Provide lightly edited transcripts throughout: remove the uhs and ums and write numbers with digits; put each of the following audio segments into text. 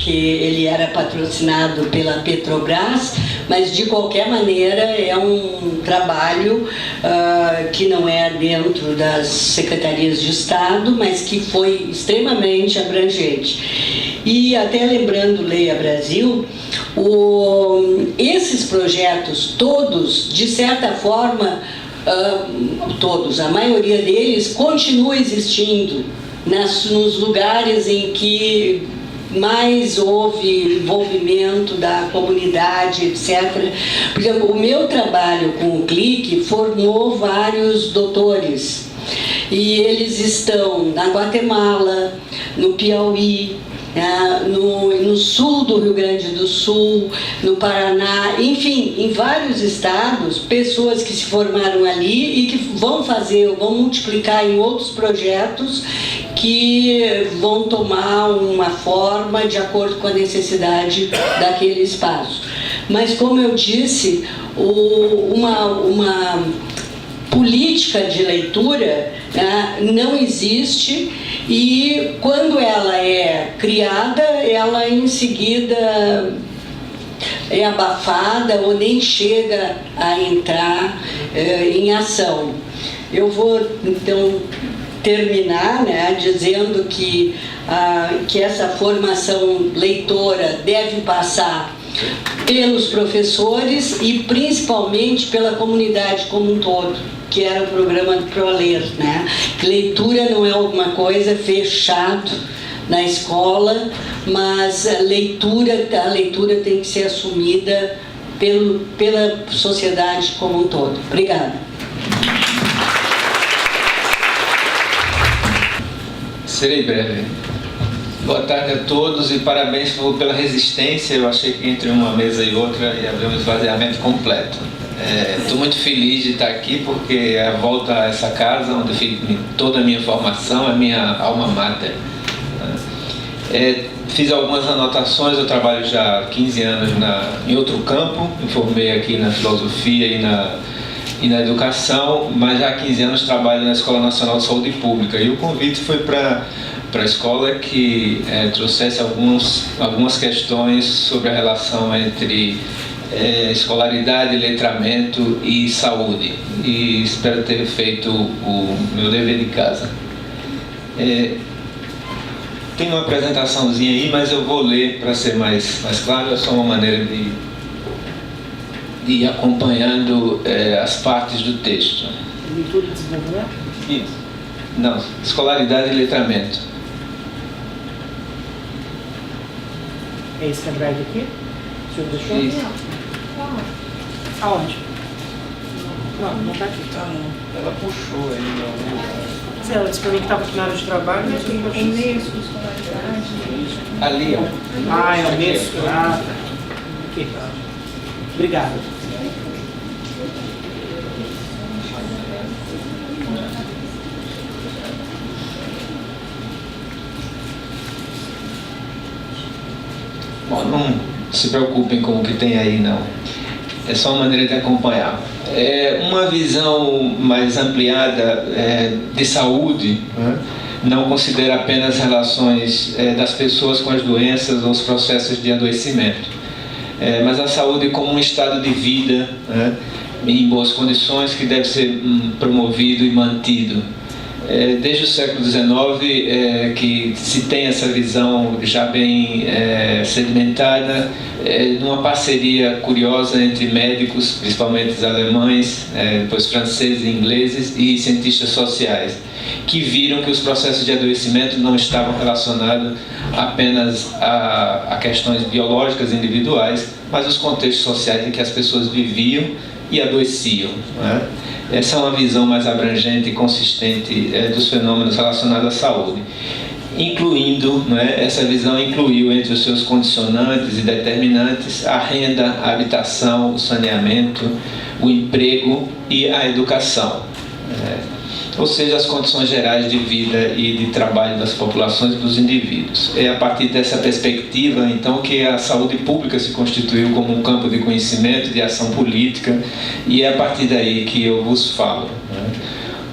porque ele era patrocinado pela Petrobras, mas de qualquer maneira é um trabalho que não é dentro das secretarias de Estado, mas que foi extremamente abrangente. E até lembrando Leia Brasil, esses projetos todos, de certa forma, todos, a maioria deles continua existindo nos lugares em que mais houve envolvimento da comunidade, etc. Por exemplo, o meu trabalho com o Clique formou vários doutores e eles estão na Guatemala, no Piauí, no sul do Rio Grande do Sul, no Paraná, enfim, em vários estados, pessoas que se formaram ali e que vão multiplicar em outros projetos que vão tomar uma forma de acordo com a necessidade daquele espaço. Mas, como eu disse, uma política de leitura não existe, e quando ela é criada, ela em seguida é abafada ou nem chega a entrar em ação. Eu vou então terminar dizendo que essa formação leitora deve passar pelos professores e principalmente pela comunidade como um todo, que era o programa do ProLer, Leitura não é alguma coisa fechado na escola, mas a leitura tem que ser assumida pela sociedade como um todo. Obrigada. Serei breve. Boa tarde a todos e parabéns pela resistência. Eu achei que entre uma mesa e outra ia haver um esvaziamento completo. Estou muito feliz de estar aqui porque é a volta a essa casa onde fiz toda a minha formação, a minha alma mater. Fiz algumas anotações, eu trabalho já há 15 anos em outro campo, me formei aqui na filosofia e na educação, mas já há 15 anos trabalho na Escola Nacional de Saúde Pública, e o convite foi para a escola que trouxesse algumas questões sobre a relação entre escolaridade, letramento e saúde, e espero ter feito o meu dever de casa. Tem uma apresentaçãozinha aí, mas eu vou ler para ser mais claro. É só uma maneira de ir acompanhando as partes do texto. Leitura e desenvolvimento? Isso. Não, escolaridade e letramento. É esse drive aqui? O senhor deixou? Isso. Aonde? Não está aqui. Tá, não. Ela puxou aí em algum lugar. Se ela disse para mim que estava aqui na área de trabalho, mas eu não achei. Ali, ó. Ah, é o mesmo? Ah, tá. Ok. Obrigado. Bom, não se preocupem com o que tem aí, não. É só uma maneira de acompanhar. Uma visão mais ampliada de saúde, não considera apenas relações das pessoas com as doenças ou os processos de adoecimento, mas a saúde como um estado de vida em boas condições que deve ser promovido e mantido. Desde o século XIX que se tem essa visão já bem sedimentada, numa parceria curiosa entre médicos, principalmente os alemães, depois franceses e ingleses, e cientistas sociais, que viram que os processos de adoecimento não estavam relacionados apenas a questões biológicas individuais, mas os contextos sociais em que as pessoas viviam e adoeciam. Essa é uma visão mais abrangente e consistente dos fenômenos relacionados à saúde, incluindo, essa visão incluiu entre os seus condicionantes e determinantes a renda, a habitação, o saneamento, o emprego e a educação, ou seja, as condições gerais de vida e de trabalho das populações e dos indivíduos. É a partir dessa perspectiva, então, que a saúde pública se constituiu como um campo de conhecimento, de ação política, e é a partir daí que eu vos falo.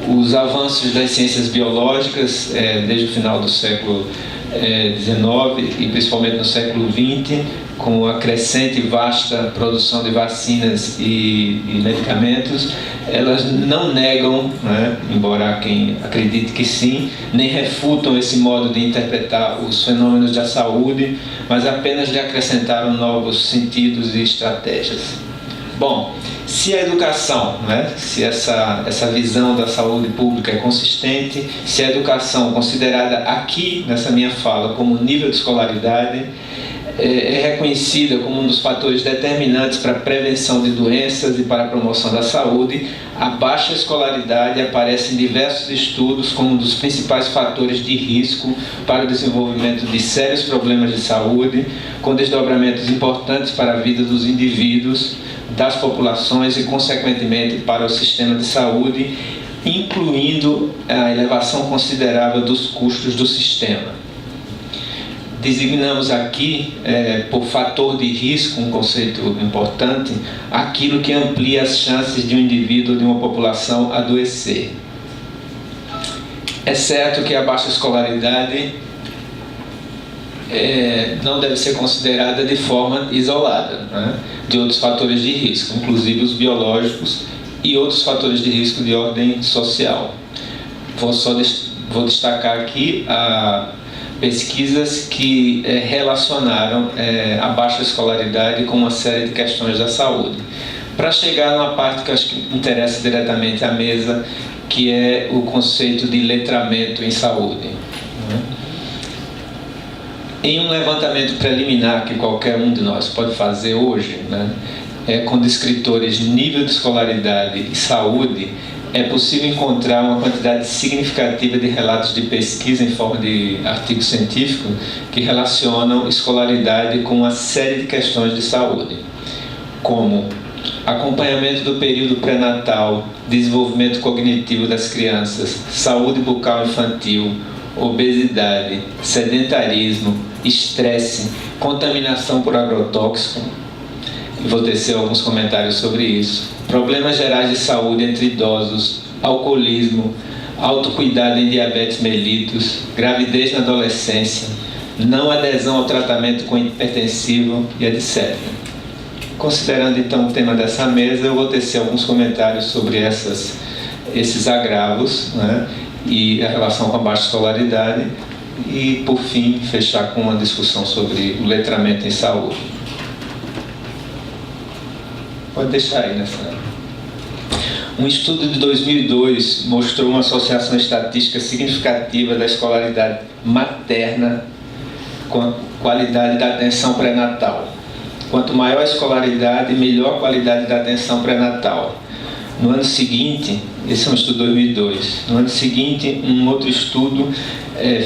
Os avanços das ciências biológicas, desde o final do século XIX e principalmente no século XX, com a crescente e vasta produção de vacinas e medicamentos, elas não negam, né, embora há quem acredite que sim, nem refutam esse modo de interpretar os fenômenos da saúde, mas apenas lhe acrescentaram novos sentidos e estratégias. Bom, se a educação, né, se essa visão da saúde pública é consistente, se a educação considerada aqui, nessa minha fala, como nível de escolaridade, é reconhecida como um dos fatores determinantes para a prevenção de doenças e para a promoção da saúde, a baixa escolaridade aparece em diversos estudos como um dos principais fatores de risco para o desenvolvimento de sérios problemas de saúde, com desdobramentos importantes para a vida dos indivíduos, das populações e, consequentemente, para o sistema de saúde, incluindo a elevação considerável dos custos do sistema. Designamos aqui, por fator de risco, um conceito importante, aquilo que amplia as chances de um indivíduo ou de uma população adoecer. É certo que a baixa escolaridade não deve ser considerada de forma isolada, né, de outros fatores de risco, inclusive os biológicos e outros fatores de risco de ordem social. Vou destacar aqui pesquisas que relacionaram a baixa escolaridade com uma série de questões da saúde. Para chegar numa parte que eu acho que interessa diretamente à mesa, que é o conceito de letramento em saúde. Em um levantamento preliminar que qualquer um de nós pode fazer hoje, né, com descritores de nível de escolaridade e saúde, é possível encontrar uma quantidade significativa de relatos de pesquisa em forma de artigo científico que relacionam escolaridade com uma série de questões de saúde, como acompanhamento do período pré-natal, desenvolvimento cognitivo das crianças, saúde bucal infantil, obesidade, sedentarismo, estresse, contaminação por agrotóxico. Vou tecer alguns comentários sobre isso. Problemas gerais de saúde entre idosos, alcoolismo, autocuidado em diabetes mellitus, gravidez na adolescência, não adesão ao tratamento com hipertensivo e etc. Considerando então o tema dessa mesa, eu vou tecer alguns comentários sobre esses agravos, né, e a relação com a baixa escolaridade e, por fim, fechar com uma discussão sobre o letramento em saúde. Pode deixar aí nessa. Um estudo de 2002 mostrou uma associação estatística significativa da escolaridade materna com a qualidade da atenção pré-natal. Quanto maior a escolaridade, melhor a qualidade da atenção pré-natal. No ano seguinte, esse é um estudo de 2002, no ano seguinte, um outro estudo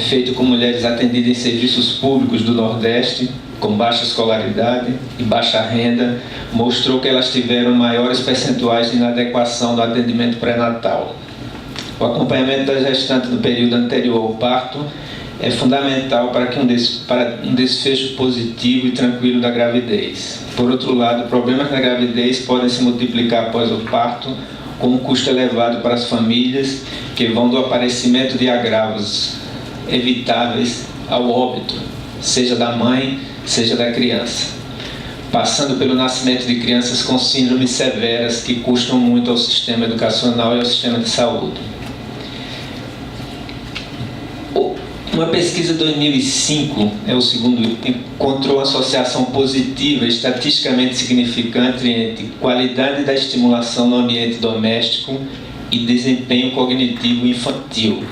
feito com mulheres atendidas em serviços públicos do Nordeste, com baixa escolaridade e baixa renda, mostrou que elas tiveram maiores percentuais de inadequação do atendimento pré-natal. O acompanhamento da gestante no período anterior ao parto é fundamental para um desfecho positivo e tranquilo da gravidez. Por outro lado, problemas na gravidez podem se multiplicar após o parto, com um custo elevado para as famílias, que vão do aparecimento de agravos evitáveis ao óbito, seja da mãe, seja da criança, passando pelo nascimento de crianças com síndromes severas que custam muito ao sistema educacional e ao sistema de saúde. Uma pesquisa de 2005, o segundo, encontrou uma associação positiva estatisticamente significante entre qualidade da estimulação no ambiente doméstico e desempenho cognitivo infantil.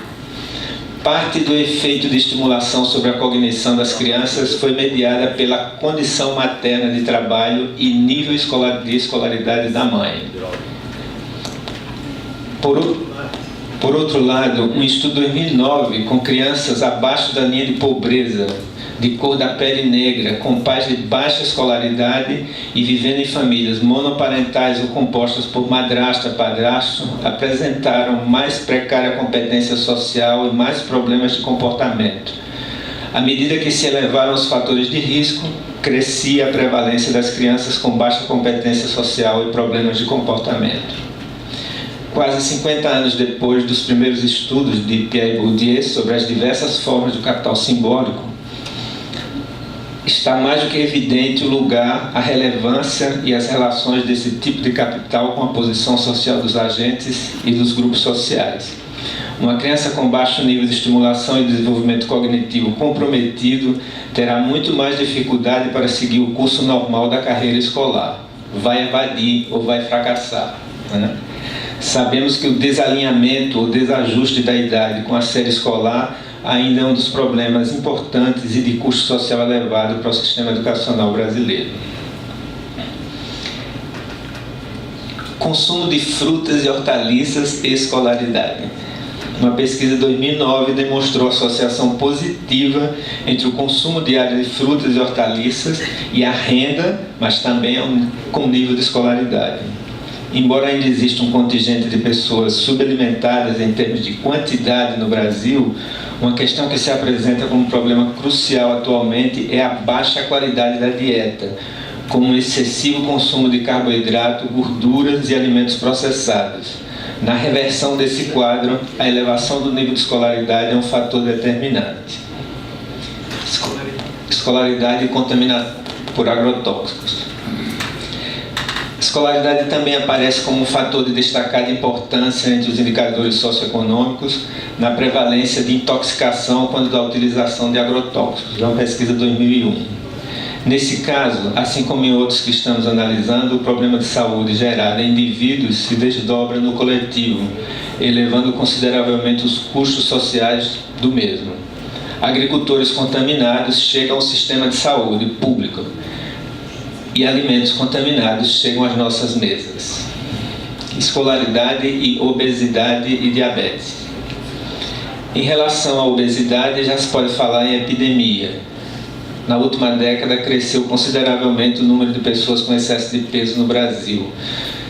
Parte do efeito de estimulação sobre a cognição das crianças foi mediada pela condição materna de trabalho e nível de escolaridade da mãe. Por outro lado, um estudo de 2009 com crianças abaixo da linha de pobreza, de cor da pele negra, com pais de baixa escolaridade e vivendo em famílias monoparentais ou compostas por madrasta, padrasto, apresentaram mais precária competência social e mais problemas de comportamento. À medida que se elevaram os fatores de risco, crescia a prevalência das crianças com baixa competência social e problemas de comportamento. quase 50 anos depois dos primeiros estudos de Pierre Bourdieu sobre as diversas formas do capital simbólico, está mais do que evidente o lugar, a relevância e as relações desse tipo de capital com a posição social dos agentes e dos grupos sociais. Uma criança com baixo nível de estimulação e desenvolvimento cognitivo comprometido terá muito mais dificuldade para seguir o curso normal da carreira escolar. Vai evadir ou vai fracassar, né? Sabemos que o desalinhamento ou desajuste da idade com a série escolar ainda é um dos problemas importantes e de custo social elevado para o sistema educacional brasileiro. Consumo de frutas e hortaliças e escolaridade. Uma pesquisa de 2009 demonstrou associação positiva entre o consumo diário de frutas e hortaliças e a renda, mas também com o nível de escolaridade. Embora ainda exista um contingente de pessoas subalimentadas em termos de quantidade no Brasil, uma questão que se apresenta como um problema crucial atualmente é a baixa qualidade da dieta, como o excessivo consumo de carboidrato, gorduras e alimentos processados. Na reversão desse quadro, a elevação do nível de escolaridade é um fator determinante. Escolaridade e contaminação por agrotóxicos. Escolaridade também aparece como um fator de destacada importância entre os indicadores socioeconômicos na prevalência de intoxicação quando da utilização de agrotóxicos. É uma pesquisa de 2001. Nesse caso, assim como em outros que estamos analisando, o problema de saúde gerado em indivíduos se desdobra no coletivo, elevando consideravelmente os custos sociais do mesmo. Agricultores contaminados chegam ao sistema de saúde público e alimentos contaminados chegam às nossas mesas. Escolaridade e obesidade e diabetes. Em relação à obesidade, já se pode falar em epidemia. Na última década, cresceu consideravelmente o número de pessoas com excesso de peso no Brasil.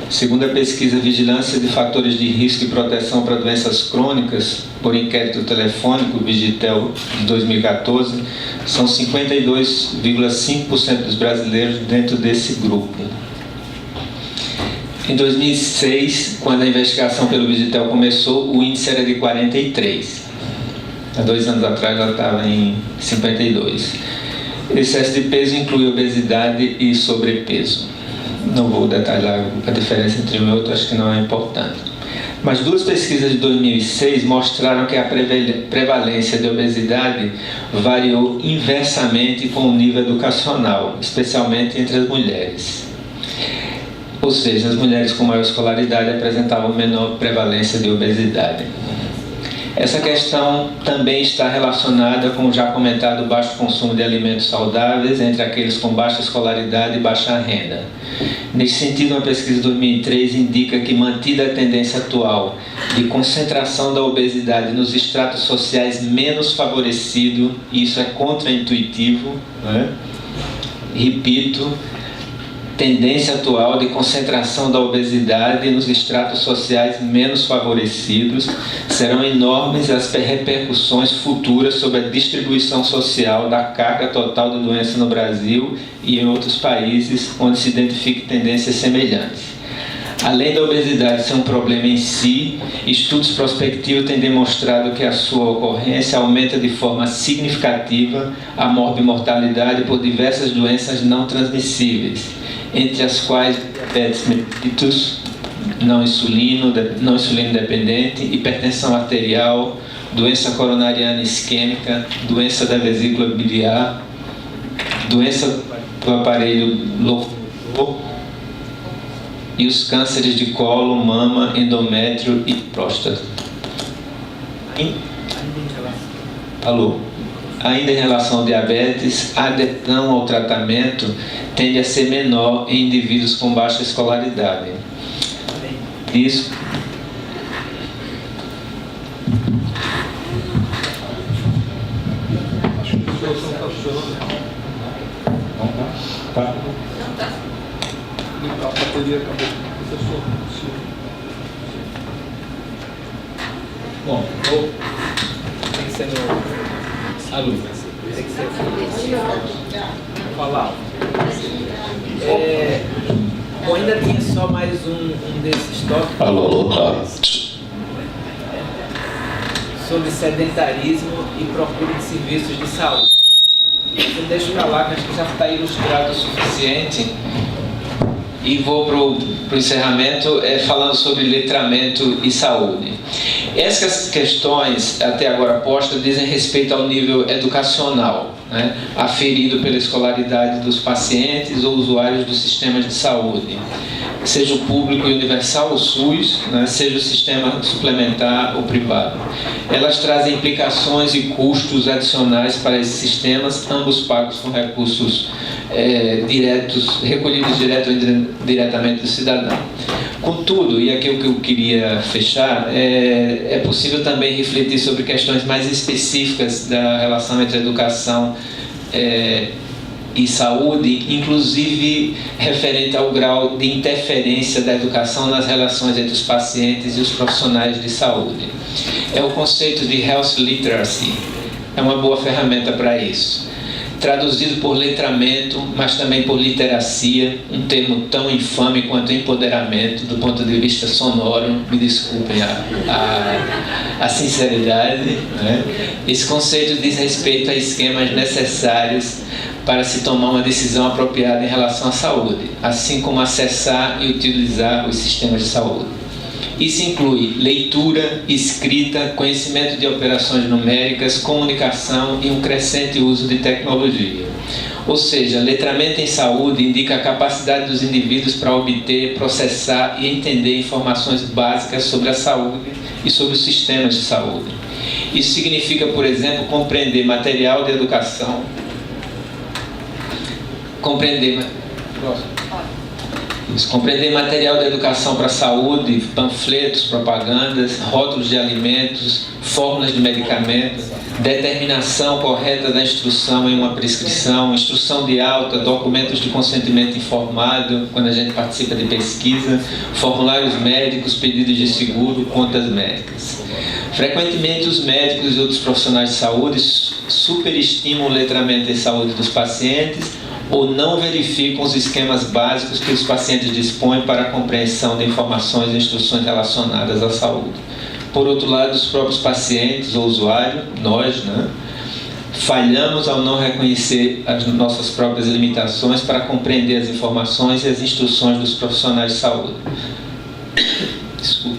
Segundo a pesquisa Vigilância de Fatores de Risco e Proteção para Doenças Crônicas, por inquérito telefônico Vigitel de 2014, são 52,5% dos brasileiros dentro desse grupo. Em 2006, quando a investigação pelo Vigitel começou, o índice era de 43. Há 2 anos atrás, ela estava em 52. Excesso de peso inclui obesidade e sobrepeso. Não vou detalhar a diferença entre um e outro, acho que não é importante. Mas 2 pesquisas de 2006 mostraram que a prevalência de obesidade variou inversamente com o nível educacional, especialmente entre as mulheres. Ou seja, as mulheres com maior escolaridade apresentavam menor prevalência de obesidade. Essa questão também está relacionada com o já comentado baixo consumo de alimentos saudáveis entre aqueles com baixa escolaridade e baixa renda. Nesse sentido, uma pesquisa de 2003 indica que, mantida a tendência atual de concentração da obesidade nos estratos sociais menos favorecidos, e isso é contraintuitivo, né? Repito, tendência atual de concentração da obesidade nos estratos sociais menos favorecidos, serão enormes as repercussões futuras sobre a distribuição social da carga total de doença no Brasil e em outros países onde se identifiquem tendências semelhantes. Além da obesidade ser um problema em si, estudos prospectivos têm demonstrado que a sua ocorrência aumenta de forma significativa a morbimortalidade por diversas doenças não transmissíveis, entre as quais diabetes mellitus, não insulino dependente, hipertensão arterial, doença coronariana isquêmica, doença da vesícula biliar, doença do aparelho locomotor e os cânceres de colo, mama, endométrio e próstata. Alô? Ainda em relação ao diabetes, a adesão ao tratamento tende a ser menor em indivíduos com baixa escolaridade. Isso. Bom, tem que ser no aluno. Tem que ser falar. Bom, ainda tinha só mais mais um desses tópicos. Alô, tá. Sobre sedentarismo e procura de serviços de saúde. Eu deixo para lá, que acho que já está ilustrado o suficiente. E vou para o encerramento falando sobre letramento e saúde. Essas questões, até agora postas, dizem respeito ao nível educacional, né, aferido pela escolaridade dos pacientes ou usuários dos sistemas de saúde, seja o público e universal, o SUS, né, seja o sistema suplementar ou privado. Elas trazem implicações e custos adicionais para esses sistemas, ambos pagos com recursos diretos, recolhidos direto ou diretamente do cidadão. Contudo, e aqui o que eu queria fechar, é possível também refletir sobre questões mais específicas da relação entre educação e saúde, inclusive referente ao grau de interferência da educação nas relações entre os pacientes e os profissionais de saúde. É o conceito de Health Literacy, é uma boa ferramenta para isso. Traduzido por letramento, mas também por literacia, um termo tão infame quanto empoderamento, do ponto de vista sonoro, me desculpem a sinceridade, né? Esse conceito diz respeito a esquemas necessários para se tomar uma decisão apropriada em relação à saúde, assim como acessar e utilizar os sistemas de saúde. Isso inclui leitura, escrita, conhecimento de operações numéricas, comunicação e um crescente uso de tecnologia. Ou seja, letramento em saúde indica a capacidade dos indivíduos para obter, processar e entender informações básicas sobre a saúde e sobre os sistemas de saúde. Isso significa, por exemplo, compreender material de educação, compreender material de educação para a saúde, panfletos, propagandas, rótulos de alimentos, fórmulas de medicamentos, determinação correta da instrução em uma prescrição, instrução de alta, documentos de consentimento informado quando a gente participa de pesquisa, formulários médicos, pedidos de seguro, contas médicas. Frequentemente os médicos e outros profissionais de saúde superestimam o letramento em saúde dos pacientes ou não verificam os esquemas básicos que os pacientes dispõem para a compreensão de informações e instruções relacionadas à saúde. Por outro lado, os próprios pacientes ou usuários, nós, né, falhamos ao não reconhecer as nossas próprias limitações para compreender as informações e as instruções dos profissionais de saúde. Desculpa.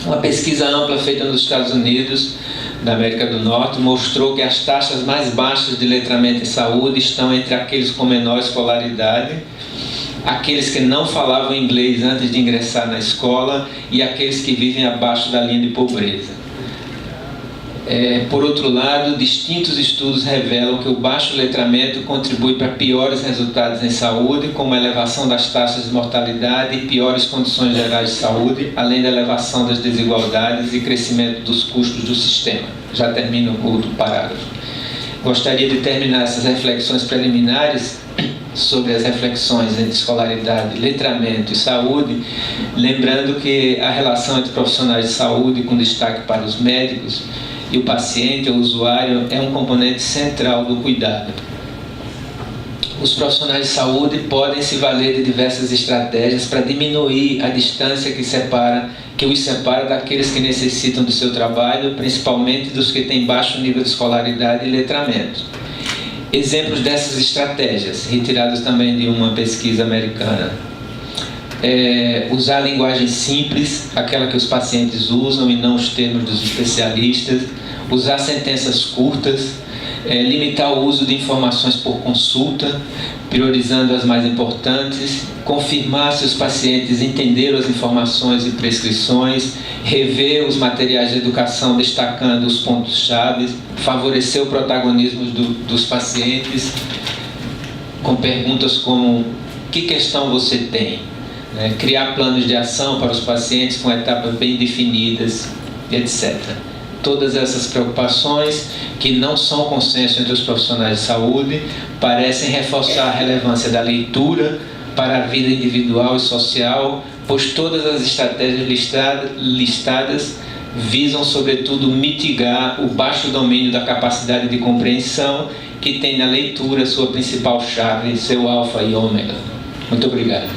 Uma pesquisa ampla feita nos Estados Unidos da América do Norte mostrou que as taxas mais baixas de letramento em saúde estão entre aqueles com menor escolaridade, aqueles que não falavam inglês antes de ingressar na escola e aqueles que vivem abaixo da linha de pobreza. Por outro lado, distintos estudos revelam que o baixo letramento contribui para piores resultados em saúde, como a elevação das taxas de mortalidade e piores condições gerais de saúde, além da elevação das desigualdades e crescimento dos custos do sistema. Já termino o outro parágrafo. Gostaria de terminar essas reflexões preliminares sobre as reflexões entre escolaridade, letramento e saúde, lembrando que a relação entre profissionais de saúde, com destaque para os médicos, e o paciente, o usuário, é um componente central do cuidado. Os profissionais de saúde podem se valer de diversas estratégias para diminuir a distância que os separa daqueles que necessitam do seu trabalho, principalmente dos que têm baixo nível de escolaridade e letramento. Exemplos dessas estratégias, retirados também de uma pesquisa americana. Usar a linguagem simples, aquela que os pacientes usam e não os termos dos especialistas, usar sentenças curtas, limitar o uso de informações por consulta, priorizando as mais importantes, confirmar se os pacientes entenderam as informações e prescrições, rever os materiais de educação destacando os pontos-chave, favorecer o protagonismo dos pacientes com perguntas como: que questão você tem? Criar planos de ação para os pacientes com etapas bem definidas, etc. Todas essas preocupações, que não são consenso entre os profissionais de saúde, parecem reforçar a relevância da leitura para a vida individual e social, pois todas as estratégias listadas visam, sobretudo, mitigar o baixo domínio da capacidade de compreensão que tem na leitura sua principal chave, seu alfa e ômega. Muito obrigado.